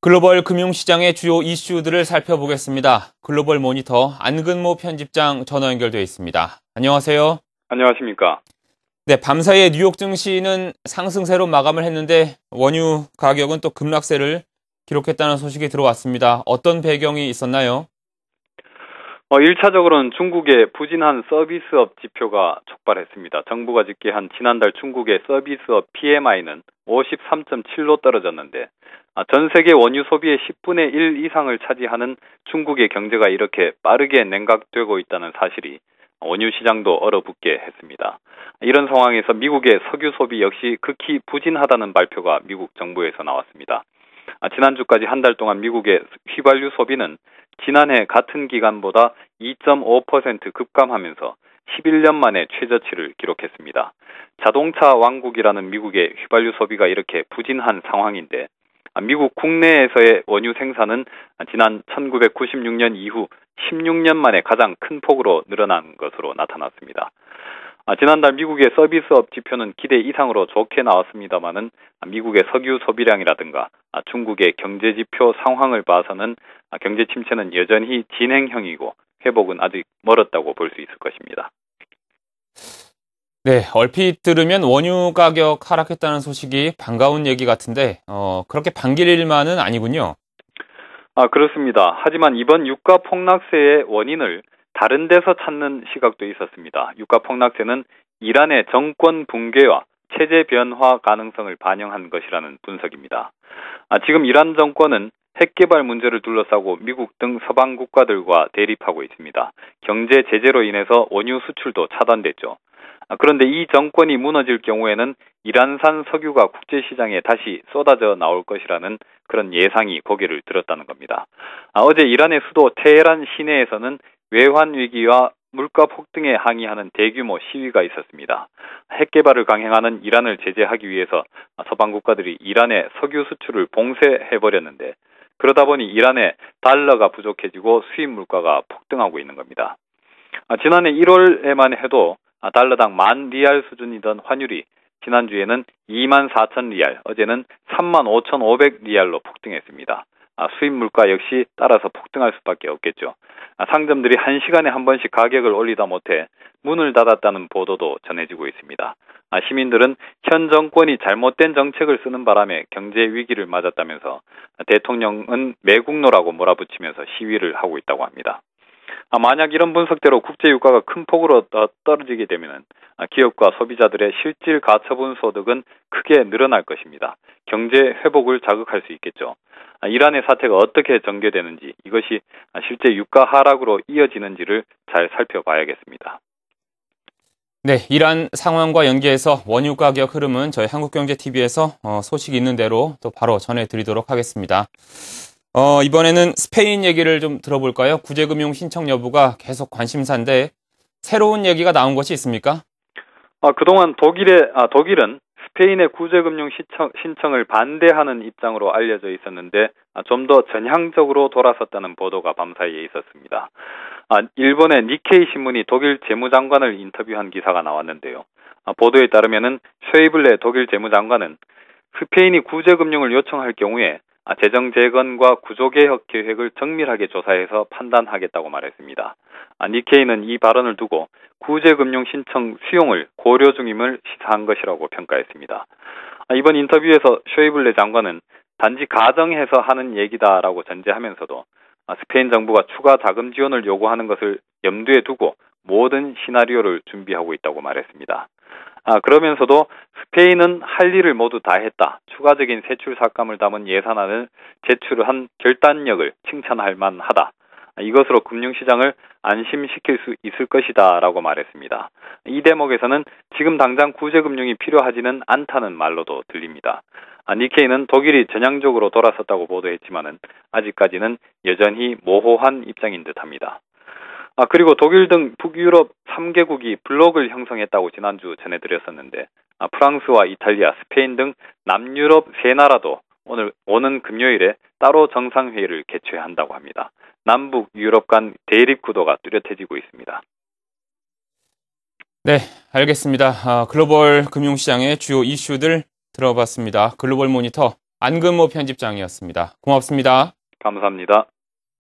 글로벌 금융시장의 주요 이슈들을 살펴보겠습니다. 글로벌 모니터 안근모 편집장 전화 연결되어 있습니다. 안녕하세요. 안녕하십니까. 네, 밤사이에 뉴욕 증시는 상승세로 마감을 했는데 원유 가격은 또 급락세를 기록했다는 소식이 들어왔습니다. 어떤 배경이 있었나요? 1차적으로는 중국의 부진한 서비스업 지표가 촉발했습니다. 정부가 집계한 지난달 중국의 서비스업 PMI는 53.7로 떨어졌는데 전 세계 원유 소비의 10분의 1 이상을 차지하는 중국의 경제가 이렇게 빠르게 냉각되고 있다는 사실이 원유 시장도 얼어붙게 했습니다. 이런 상황에서 미국의 석유 소비 역시 극히 부진하다는 발표가 미국 정부에서 나왔습니다. 지난주까지 한 달 동안 미국의 휘발유 소비는 지난해 같은 기간보다 2.5% 급감하면서 11년 만에 최저치를 기록했습니다. 자동차 왕국이라는 미국의 휘발유 소비가 이렇게 부진한 상황인데 미국 국내에서의 원유 생산은 지난 1996년 이후 16년 만에 가장 큰 폭으로 늘어난 것으로 나타났습니다. 지난달 미국의 서비스업 지표는 기대 이상으로 좋게 나왔습니다마는 미국의 석유 소비량이라든가 중국의 경제 지표 상황을 봐서는 경제 침체는 여전히 진행형이고 회복은 아직 멀었다고 볼 수 있을 것입니다. 네, 얼핏 들으면 원유 가격 하락했다는 소식이 반가운 얘기 같은데 그렇게 반길 일만은 아니군요. 그렇습니다. 하지만 이번 유가 폭락세의 원인을 다른 데서 찾는 시각도 있었습니다. 유가 폭락세는 이란의 정권 붕괴와 체제 변화 가능성을 반영한 것이라는 분석입니다. 지금 이란 정권은 핵 개발 문제를 둘러싸고 미국 등 서방 국가들과 대립하고 있습니다. 경제 제재로 인해서 원유 수출도 차단됐죠. 그런데 이 정권이 무너질 경우에는 이란산 석유가 국제시장에 다시 쏟아져 나올 것이라는 그런 예상이 고개를 들었다는 겁니다. 어제 이란의 수도 테헤란 시내에서는 외환 위기와 물가 폭등에 항의하는 대규모 시위가 있었습니다. 핵 개발을 강행하는 이란을 제재하기 위해서 서방 국가들이 이란의 석유 수출을 봉쇄해버렸는데 그러다 보니 이란의 달러가 부족해지고 수입 물가가 폭등하고 있는 겁니다. 지난해 1월에만 해도 달러당 10,000리알 수준이던 환율이 지난주에는 24,000리알, 어제는 35,500리알로 폭등했습니다. 수입 물가 역시 따라서 폭등할 수밖에 없겠죠. 상점들이 1시간에 한 번씩 가격을 올리다 못해 문을 닫았다는 보도도 전해지고 있습니다. 시민들은 현 정권이 잘못된 정책을 쓰는 바람에 경제 위기를 맞았다면서 대통령은 매국노라고 몰아붙이면서 시위를 하고 있다고 합니다. 만약 이런 분석대로 국제 유가가 큰 폭으로 떨어지게 되면 기업과 소비자들의 실질 가처분 소득은 크게 늘어날 것입니다. 경제 회복을 자극할 수 있겠죠. 이란의 사태가 어떻게 전개되는지 이것이 실제 유가 하락으로 이어지는지를 잘 살펴봐야겠습니다. 네, 이란 상황과 연계해서 원유 가격 흐름은 저희 한국경제TV에서 소식이 있는 대로 또 바로 전해드리도록 하겠습니다. 이번에는 스페인 얘기를 좀 들어볼까요? 구제금융 신청 여부가 계속 관심사인데 새로운 얘기가 나온 것이 있습니까? 그동안 독일은 스페인의 구제금융 신청을 반대하는 입장으로 알려져 있었는데 좀 더 전향적으로 돌아섰다는 보도가 밤사이에 있었습니다. 일본의 니케이 신문이 독일 재무장관을 인터뷰한 기사가 나왔는데요. 보도에 따르면은 쉐이블레 독일 재무장관은 스페인이 구제금융을 요청할 경우에 재정 재건과 구조개혁 계획을 정밀하게 조사해서 판단하겠다고 말했습니다. 니케이는 이 발언을 두고 구제금융 신청 수용을 고려 중임을 시사한 것이라고 평가했습니다. 이번 인터뷰에서 쉐이블레 장관은 단지 가정해서 하는 얘기다라고 전제하면서도 스페인 정부가 추가 자금 지원을 요구하는 것을 염두에 두고 모든 시나리오를 준비하고 있다고 말했습니다. 그러면서도 스페인은 할 일을 모두 다 했다. 추가적인 세출 삭감을 담은 예산안을 제출한 결단력을 칭찬할 만하다. 이것으로 금융시장을 안심시킬 수 있을 것이다 라고 말했습니다. 이 대목에서는 지금 당장 구제금융이 필요하지는 않다는 말로도 들립니다. 니케이는 독일이 전향적으로 돌아섰다고 보도했지만은 아직까지는 여전히 모호한 입장인 듯합니다. 그리고 독일 등 북유럽 3개국이 블록을 형성했다고 지난주 전해드렸었는데 프랑스와 이탈리아, 스페인 등 남유럽 3나라도 오는 금요일에 따로 정상회의를 개최한다고 합니다. 남북 유럽 간 대립 구도가 뚜렷해지고 있습니다. 네, 알겠습니다. 글로벌 금융시장의 주요 이슈들 들어봤습니다. 글로벌 모니터 안근모 편집장이었습니다. 고맙습니다. 감사합니다.